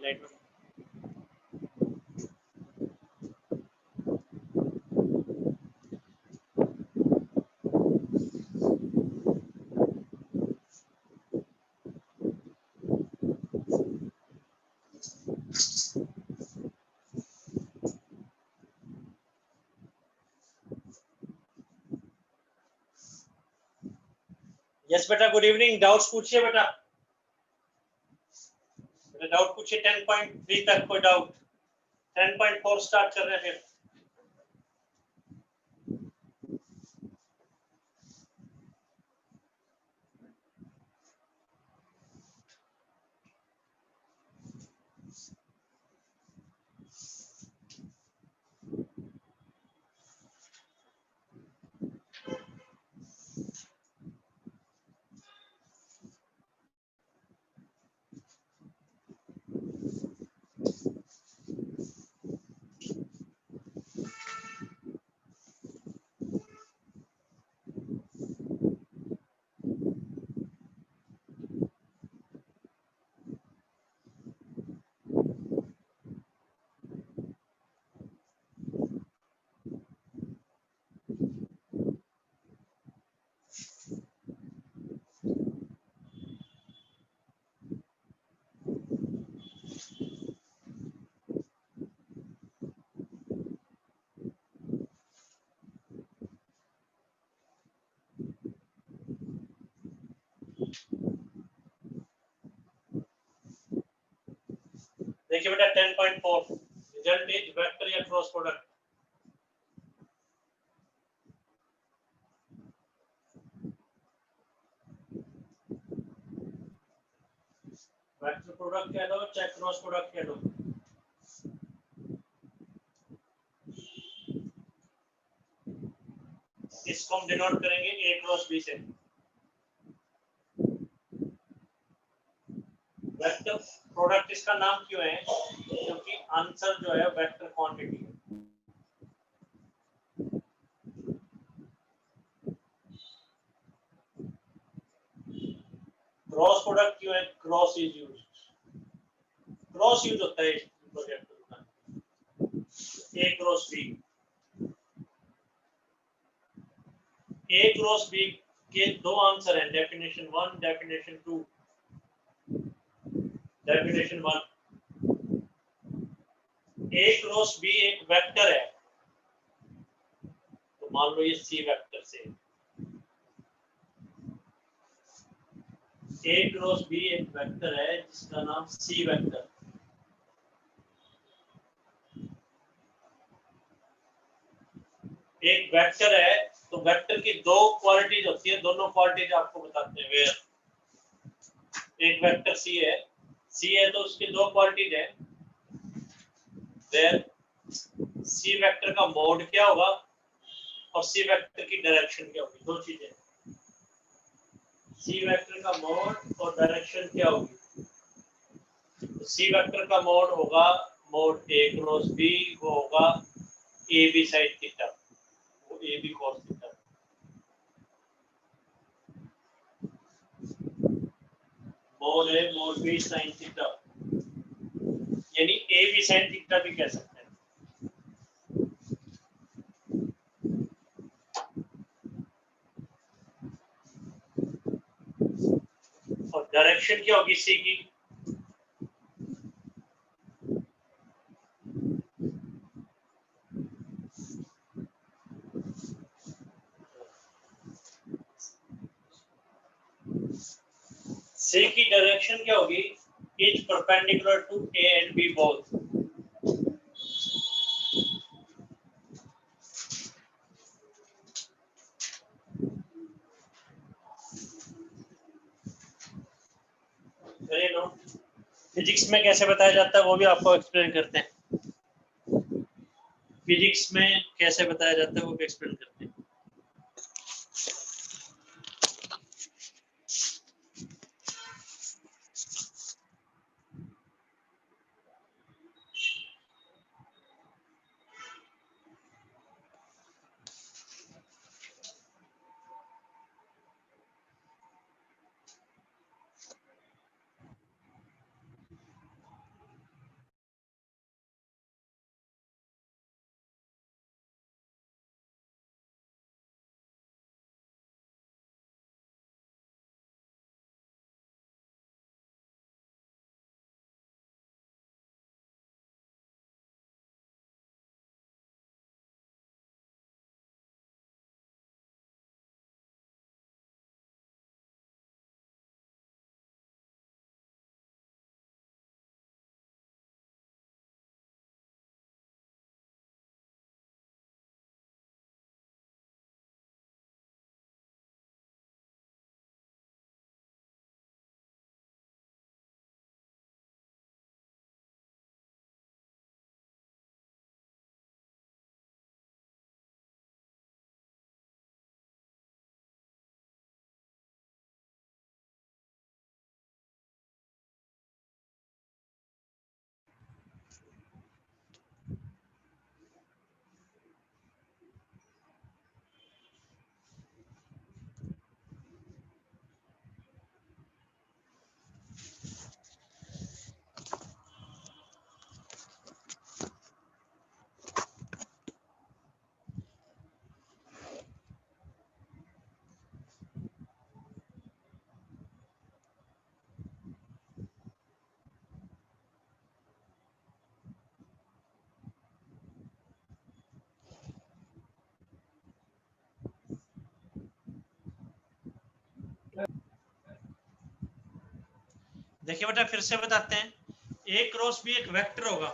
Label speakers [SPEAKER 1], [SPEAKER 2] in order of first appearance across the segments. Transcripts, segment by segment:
[SPEAKER 1] Light में yes बेटा good evening. Doubts पूछिए बेटा, डाउट पूछिए। 10.3 तक कोई डाउट? 10.4 स्टार्ट कर रहे हैं फिर। देखिए बेटा 10.4 रिजल्ट इज वेक्टर या क्रॉस प्रोडक्ट। वेक्टर प्रोडक्ट कह दो चाहे क्रॉस प्रोडक्ट कह दो। इसको हम डिनोट करेंगे ए क्रॉस बी से। वेक्टर प्रोडक्ट इसका नाम क्यों है? क्योंकि आंसर जो है वेक्टर क्वांटिटी है। क्रॉस प्रोडक्ट क्यों है? Cross is use, cross use होता है प्रोजेक्ट का। ए क्रॉस बी, ए क्रॉस बी के दो आंसर हैं, डेफिनेशन 1 डेफिनेशन 2। डेफिनेशन 1, ए क्रॉस बी एक वेक्टर है, तो मान लो ये सी वेक्टर से। ए क्रॉस बी एक वेक्टर है जिसका नाम सी वेक्टर। एक वेक्टर है तो वेक्टर की दो क्वालिटीज होती है, दोनों क्वालिटीज आपको बताते हैं। वेयर एक वेक्टर सी है तो उसकी दो क्वालिटीज है। वेयर सी वेक्टर का मोड क्या होगा और सी वेक्टर की डायरेक्शन क्या होगी, दो चीजें। सी वेक्टर का मोड और डायरेक्शन क्या होगी? तो सी वेक्टर का मोड होगा मोड ए क्रॉस बी, वो होगा ए बी साइड थीटा, वो A B cos theta. Mod है मोड बी साइन थीटा, यानी ए बी साइन थीटा भी कह सकते हैं। और डायरेक्शन क्या होगी सी की? सी की डायरेक्शन क्या होगी? Is perpendicular to A and B both. Physics में कैसे बताया जाता है वो भी आपको एक्सप्लेन करते हैं। फिजिक्स में कैसे बताया जाता है वो भी एक्सप्लेन करते हैं। देखिए बेटा फिर से बताते हैं, ए क्रॉस बी एक वेक्टर होगा,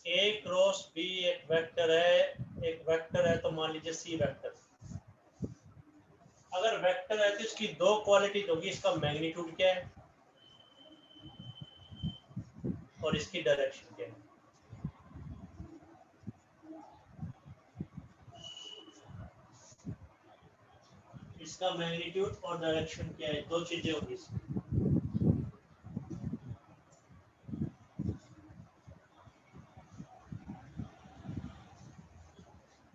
[SPEAKER 1] ए क्रॉस बी एक वेक्टर है तो मान लीजिए सी वेक्टर। अगर वेक्टर है तो इसकी दो क्वालिटीज होगी, इसका मैग्नीट्यूड क्या है और इसकी डायरेक्शन क्या है। इसका मैग्नीट्यूड और डायरेक्शन क्या है, दो चीजें होगी इसमें।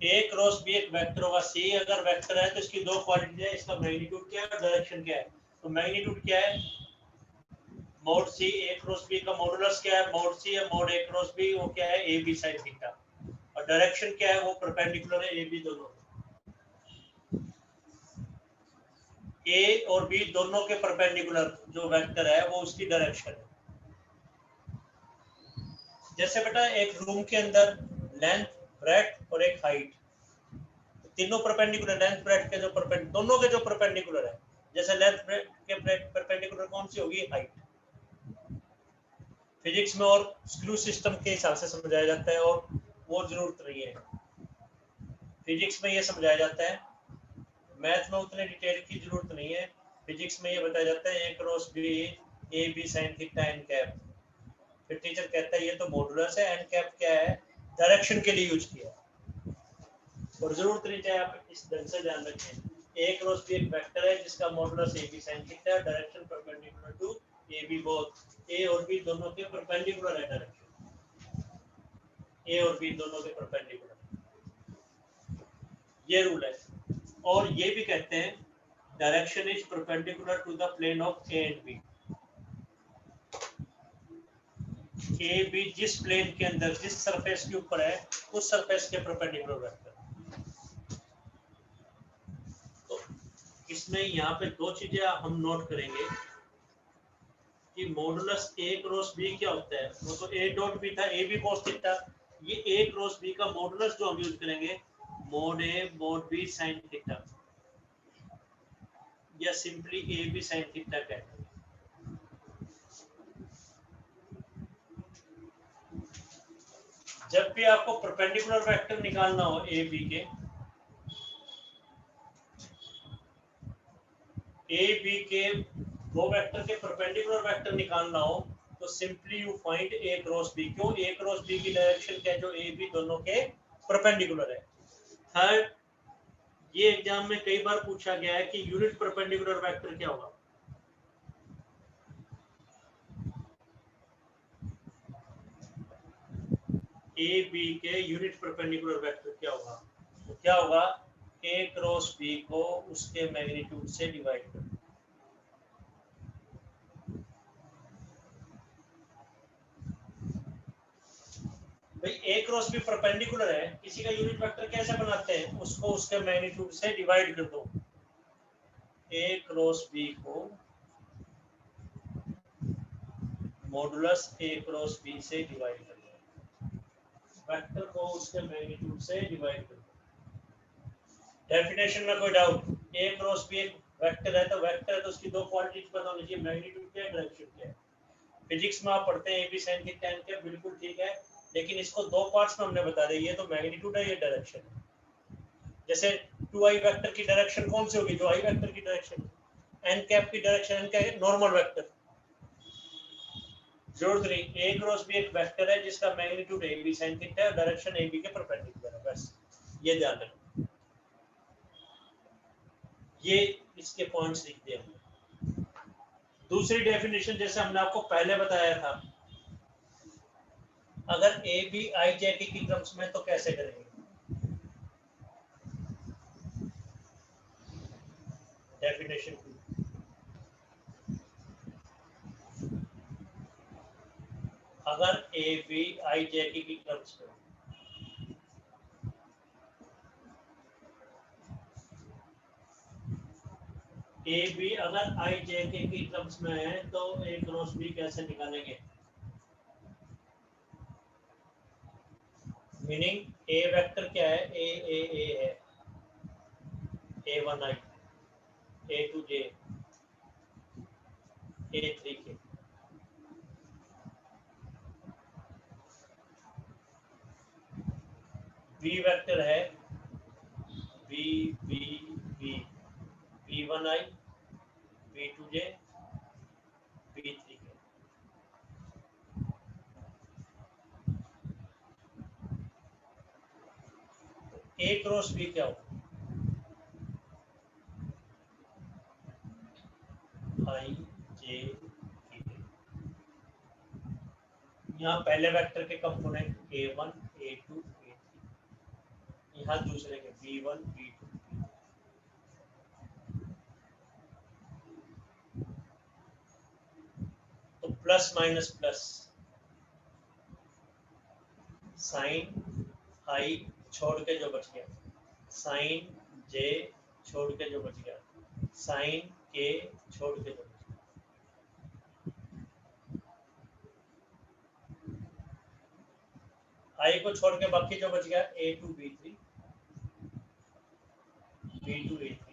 [SPEAKER 1] ए क्रॉस बी एक वेक्टर होगा, सी अगर वेक्टर है तो इसकी दो क्वालिटी है, इसका मैग्नीट्यूड क्या है और डायरेक्शन क्या है। तो मैग्नीट्यूड क्या है, मोड सी ए क्रॉस बी का मॉडुलस क्या है, मोड सी है मोड ए क्रॉस बी, वो क्या है ए बी साइन थीटा। और डायरेक्शन क्या है, वो परपेंडिकुलर है ए बी दोनों, ए और बी दोनों के परपेंडिकुलर जो वेक्टर है वो उसकी डायरेक्शन है। जैसे बेटा एक रूम के अंदर लेंथ, ब्रेड्थ और एक हाइट, तीनों परपेंडिकुलर, लेंथ ब्रेड्थ के जो परपेंडिकुलर, दोनों के जो परपेंडिकुलर है, जैसे लेंथ ब्रेड्थ के परपेंडिकुलर कौन सी होगी, हाइट। फिजिक्स में और स्क्रू सिस्टम के हिसाब से समझाया जाता है और वो जरूरत नहीं है, फिजिक्स में ये समझाया जाता है, मैथ में उतने डिटेल की जरूरत नहीं है। फिजिक्स में ये बताया जाता है A cross B A B sine theta N cap, फिर टीचर कहता है ये तो मॉडुलस है, एन कैप क्या है, डायरेक्शन के लिए यूज किया और जरूरत नहीं चाहिए, आप इस ढंग से ध्यान रखें। ए क्रॉस बी एक वेक्टर है जिसका modulus A B sine theta है, direction perpendicular to A B, both A और बी दोनों के परपेंडिकुलर है, डायरेक्शन ए और बी दोनों के परपेंडिकुलर, ये रूल है। और ये भी कहते हैं direction is perpendicular to the plane of A and B, A B जिस प्लेन के अंदर, जिस सरफेस के ऊपर है उस सरफेस के परपेंडिकुलर वेक्टर। तो इसमें यहाँ पे दो चीजें हम नोट करेंगे कि मॉडुलस ए क्रॉस बी क्या होता है, वो तो ए डॉट बी था, ए बी कॉस थीटा, ये ए क्रॉस बी का मॉडुलस जो हम यूज करेंगे mod A mod B sine theta, या simply A B sine theta कहते हैं। जब भी आपको परपेंडिकुलर वेक्टर निकालना हो ए बी के, ए बी के दो वेक्टर के परपेंडिकुलर वेक्टर निकालना हो तो simply you find A cross B. क्यों, ए क्रॉस बी की डायरेक्शन क्या है, जो ए बी दोनों के परपेंडिकुलर है। थर्ड, ये एग्जाम में कई बार पूछा गया है कि यूनिट परपेंडिकुलर वेक्टर क्या होगा। ए बी के यूनिट परपेंडिकुलर वेक्टर क्या होगा, तो क्या होगा, ए क्रॉस बी को उसके मैग्नीट्यूड से डिवाइड कर। भाई ए क्रॉस बी परपेंडिकुलर है, किसी का यूनिट वेक्टर कैसे बनाते हैं, उसको उसके मैग्नीट्यूड से डिवाइड कर दो। ए क्रॉस बी को मॉडुलस ए क्रॉस बी से डिवाइड कर दो, वेक्टर को उसके मैग्नीट्यूड से डिवाइड कर दो। डेफिनेशन में कोई डाउट, ए क्रॉस बी एक वेक्टर है तो वेक्टर है तो उसकी दो क्वांटिटीज पता होनी चाहिए, मैग्नीट्यूड क्या है, डायरेक्शन क्या है। फिजिक्स में आप पढ़ते हैं A B sine theta N cap, बिल्कुल ठीक है, लेकिन इसको दो पार्ट्स में हमने बता दिया, ये तो मैग्नीट्यूड है, ये डायरेक्शन है। जैसे 2i वेक्टर की डायरेक्शन कौन सी होगी, जो i वेक्टर की डायरेक्शन, एन कैप की direction N cap normal vector, जरूरत नहीं। ए क्रॉस बी एक वेक्टर है जिसका magnitude A B sine theta है, डायरेक्शन ए बी के परपेंडिकुलर है, बस ये ध्यान रखना। ये इसके पॉइंट्स लिख दिए हमने। दूसरी डेफिनेशन जैसे हमने आपको पहले बताया था, अगर ए बी आई जे के की टर्म्स में तो कैसे करेंगे, डेफिनेशन अगर ए बी आई जे के की टर्म्स में, ए बी अगर आई जे के की टर्म्स में है तो ए क्रॉस बी कैसे निकालेंगे, मीनिंग ए वेक्टर क्या है, ए है, A1I, A2J, A3K। B vector है B B B, B1I, B2J, B3K। A cross B क्या होगा? I J K। यहाँ पहले वेक्टर के कंपोनेंट A1, A2, A3, यहाँ दूसरे के B1, B2, B3। तो प्लस माइनस प्लस, साइन आई छोड़ के जो बच गया, साइन जे छोड़ के जो बच गया, साइन के छोड़ के जो बच गया, आई को छोड़ के बाकी जो बच गया A2 B3, B2 A3।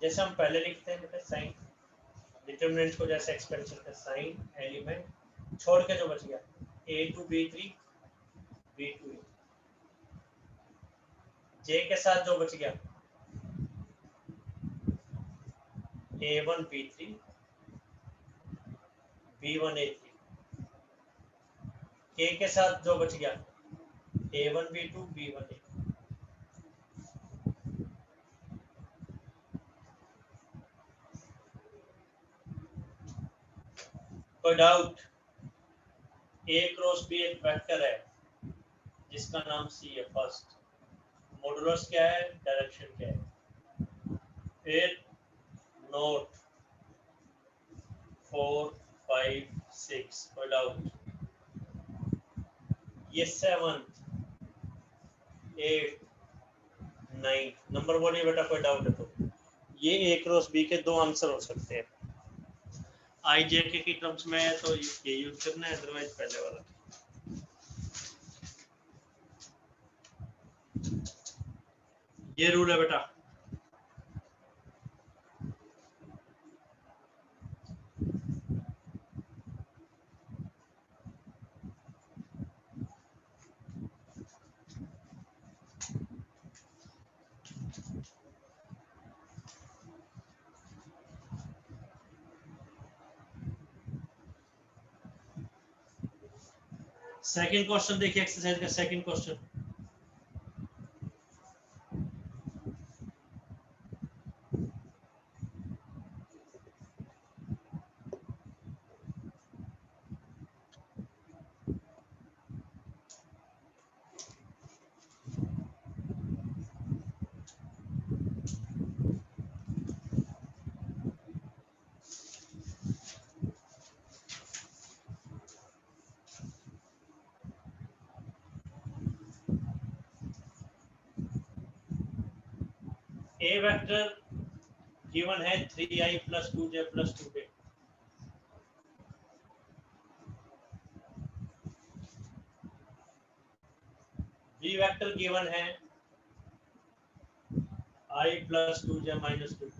[SPEAKER 1] जैसे हम पहले लिखते हैं बेटा, साइन डिटरमिनेंट को जैसे एक्सपेंड करते हैं, साइन एलिमेंट छोड़ के जो बच गया A2 B3, B2 A3। जे के साथ जो बच गया A1 B3, B1 A3। के के साथ जो बच गया A1 B2, B1 A3। कोई डाउट? A क्रॉस B एक वेक्टर है जिसका नाम C है फर्स्ट, मॉडुलस क्या है, डायरेक्शन क्या है। फिर नोट 4, 5, 6, कोई डाउट? ये 7, 8, 9 नंबर बोलिए बेटा, कोई डाउट है तो। ये A क्रॉस B के दो आंसर हो सकते हैं। आई जे के की टर्म्स में है तो ये यूज करना है, अदरवाइज पहले वाला। ये रूल है बेटा। सेकंड क्वेश्चन देखिए, एक्सरसाइज का second question. A vector given है 3i plus 2j plus 2k। B vector given है i plus 2j minus 2k।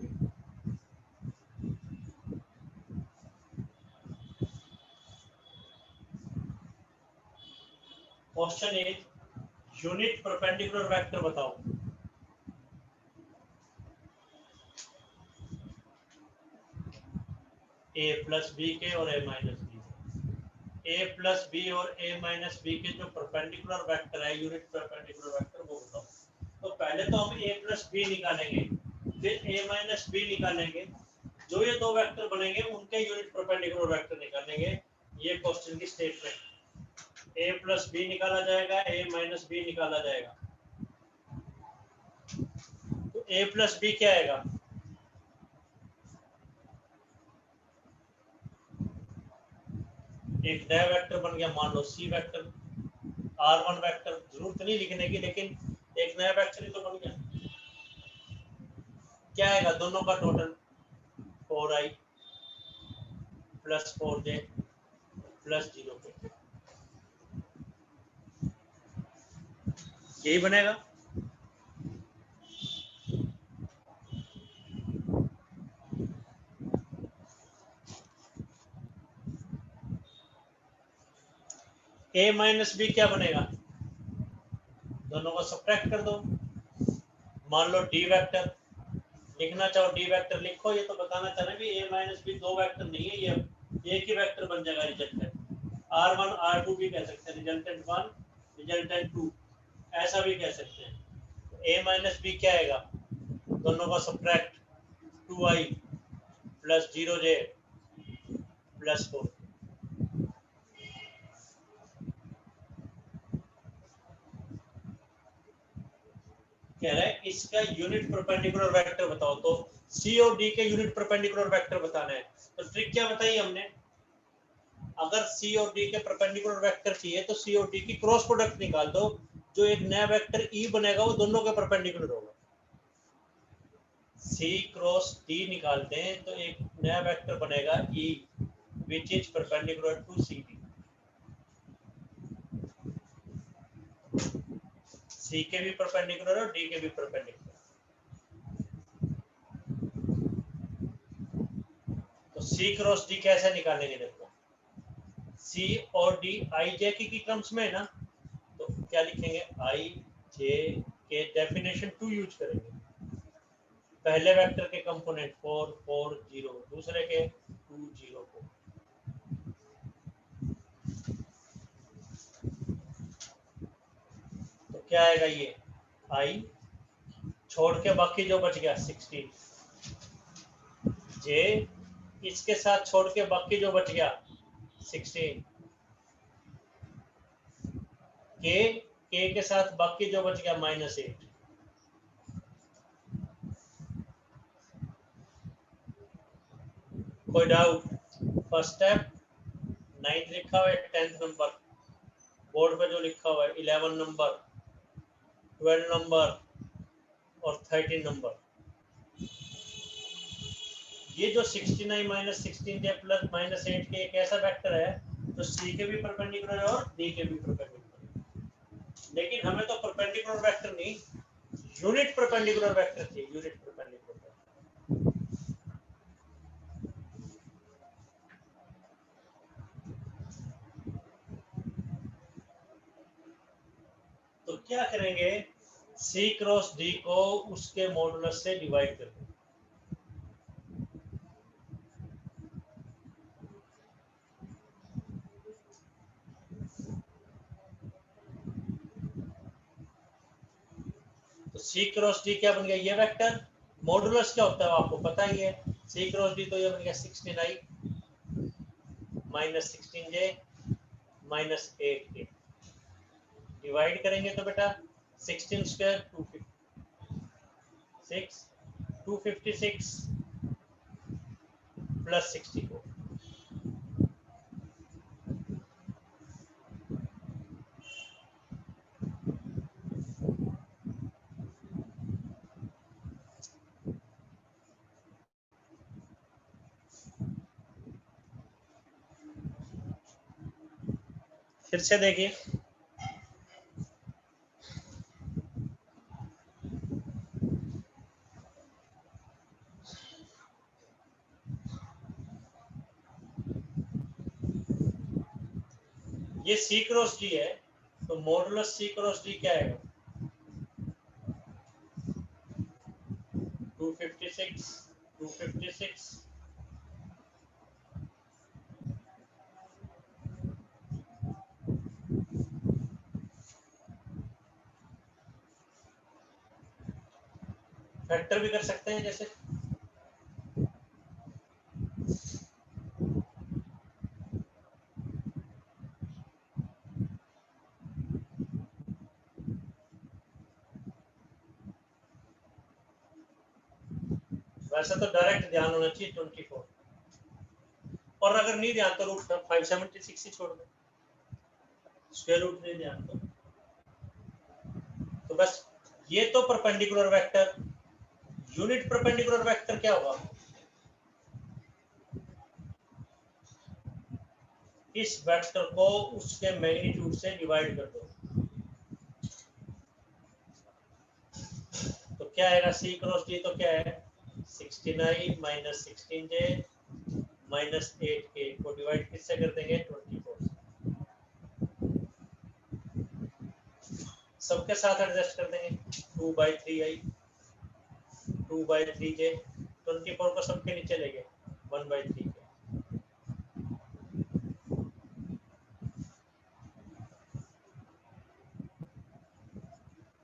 [SPEAKER 1] Question is unit perpendicular vector बताओ। a plus b के और a minus b, a plus b और a minus b के जो perpendicular vector है, unit perpendicular vector, वो बताओ। तो पहले तो हम a plus b निकालेंगे, फिर a minus b निकालेंगे, जो ये दो वेक्टर बनेंगे उनके यूनिट परपेंडिकुलर वेक्टर निकालेंगे। ये क्वेश्चन की स्टेटमेंट। a plus b निकाला जाएगा, a minus b निकाला जाएगा। तो a plus b क्या आएगा? एक नया वेक्टर बन गया, मान लो सी वेक्टर, R1 वेक्टर, जरूरत नहीं लिखने की, लेकिन एक नया वेक्टर ही तो बन गया। क्या आएगा दोनों का total? 4i plus 4j plus 0k। यही बनेगा। a माइनस बी क्या बनेगा, दोनों को सब्ट्रैक्ट कर दो। मान लो डी वेक्टर लिखना चाहो, डी वेक्टर लिखो। ये तो बताना चाह रहे हैं a माइनस बी दो वेक्टर नहीं है, ये एक ही वेक्टर बन जाएगा रिजल्टेंट। R1 R2 भी कह सकते हैं, रिजल्टेंट 1 रिजल्टेंट 2 ऐसा भी कह सकते हैं। तो a माइनस बी क्या आएगा, दोनों का subtract 2i plus 0j plus 4। कह रहा है इसका यूनिट परपेंडिकुलर वेक्टर बताओ। तो सी और डी के यूनिट परपेंडिकुलर वेक्टर बताना है। तो ट्रिक क्या बताई हमने, अगर सी और डी के परपेंडिकुलर वेक्टर चाहिए तो सी और डी की क्रॉस प्रोडक्ट निकाल दो, जो एक नया वेक्टर ई बनेगा वो दोनों के परपेंडिकुलर होगा। सी क्रॉस डी निकालते हैं तो एक नया वेक्टर बनेगा E which is perpendicular to C D. C के भी परपेंडिकुलर और डी के भी परपेंडिकुलर। तो सी क्रॉस डी कैसे निकालेंगे, देखो सी और डी आई जे की टर्म्स में है ना, तो क्या लिखेंगे, आई जे के डेफिनेशन 2 यूज करेंगे। पहले वेक्टर के कंपोनेंट 4 4 0, दूसरे के 2 0 4। तो क्या आएगा, ये आई छोड़ के बाकी जो बच गया 16, जे इसके साथ छोड़ के बाकी जो बच गया 16, के के साथ बाकी जो बच गया -8। कोई डाउट? फर्स्ट स्टेप 9 लिखा हुआ है, 10th नंबर बोर्ड पे जो लिखा हुआ है, 11 नंबर 12 नंबर और 13 नंबर। ये जो 69 माइनस 16 के प्लस -8 के एक ऐसा वेक्टर है जो सी के भी परपेंडिकुलर है और डी के भी परपेंडिकुलर है। लेकिन हमें तो परपेंडिकुलर वेक्टर नहीं, यूनिट परपेंडिकुलर वेक्टर चाहिए, यूनिट परपेंडिकुलर वेक्टर। तो क्या करेंगे, सी क्रॉस डी को उसके मॉडुलस से डिवाइड कर देंगे। तो सी क्रॉस डी क्या बन गया, ये वेक्टर। मॉडुलस क्या होता है आपको पता ही है, सी क्रॉस डी तो ये बन गया 16i minus 16j minus 8k। Divide करेंगे तो बेटा 16 स्क्वायर 256 256 प्लस 64। फिर से देखिए, ये सी क्रॉस डी है, तो मॉडुलस सी क्रॉस डी क्या आएगा, 256 256 फैक्टर भी कर सकते हैं जैसे, वैसे तो डायरेक्ट ध्यान होना चाहिए 24, और अगर नहीं ध्यान तो रूट 576 ही छोड़ दो, स्क्वायर रूट नहीं ध्यान तो बस। ये तो perpendicular vector, unit perpendicular vector क्या होगा, इस वेक्टर को उसके मैग्नीट्यूड से डिवाइड कर दो। क्या आएगा सी क्रॉस डी, तो क्या है 16i minus 16j minus 8k को डिवाइड किससे कर देंगे 24 से। सबके साथ एडजस्ट कर देंगे 2/3i 2/3j 24 को सबके नीचे ले गए 1/3k।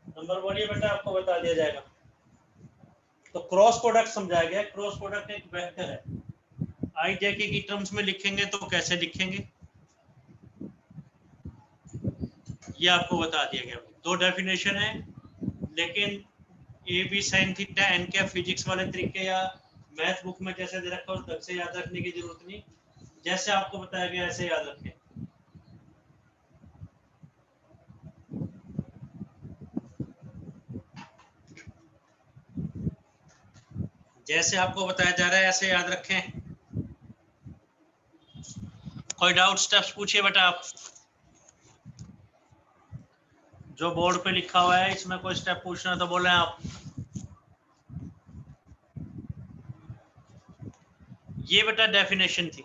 [SPEAKER 1] नंबर बोलिए बेटा, आपको बता दिया जाएगा। तो क्रॉस प्रोडक्ट समझाया गया। क्रॉस प्रोडक्ट एक वेक्टर है, आई जे के की टर्म्स में लिखेंगे तो कैसे लिखेंगे ये आपको बता दिया गया। दो डेफिनेशन है, लेकिन A B sine theta N क्या फिजिक्स वाले तरीके या मैथ बुक में जैसे दे रखा हो तब से याद रखने की जरूरत नहीं, जैसे आपको बताया गया ऐसे याद रखें। जैसे आपको बताया जा रहा है ऐसे याद रखें। कोई डाउट स्टेप्स पूछिए बेटा आप। जो बोर्ड पे लिखा हुआ है इसमें कोई स्टेप पूछना तो बोले आप। ये बेटा डेफिनेशन थी,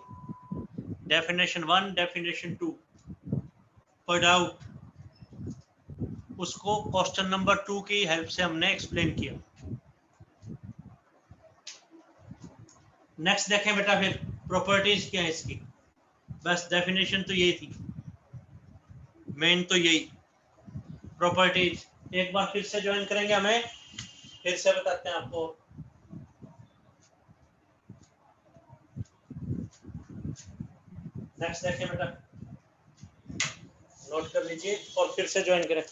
[SPEAKER 1] डेफिनेशन 1 डेफिनेशन 2। कोई डाउट? उसको क्वेश्चन नंबर 2 की हेल्प से हमने एक्सप्लेन किया। नेक्स्ट देखें बेटा, फिर प्रॉपर्टीज क्या है इसकी। बस डेफिनेशन तो यही थी, मेन तो यही। प्रॉपर्टीज एक बार फिर से ज्वाइन करेंगे, हमें फिर से बताते हैं आपको। नेक्स्ट देखें बेटा, नोट कर लीजिए और फिर से ज्वाइन करें।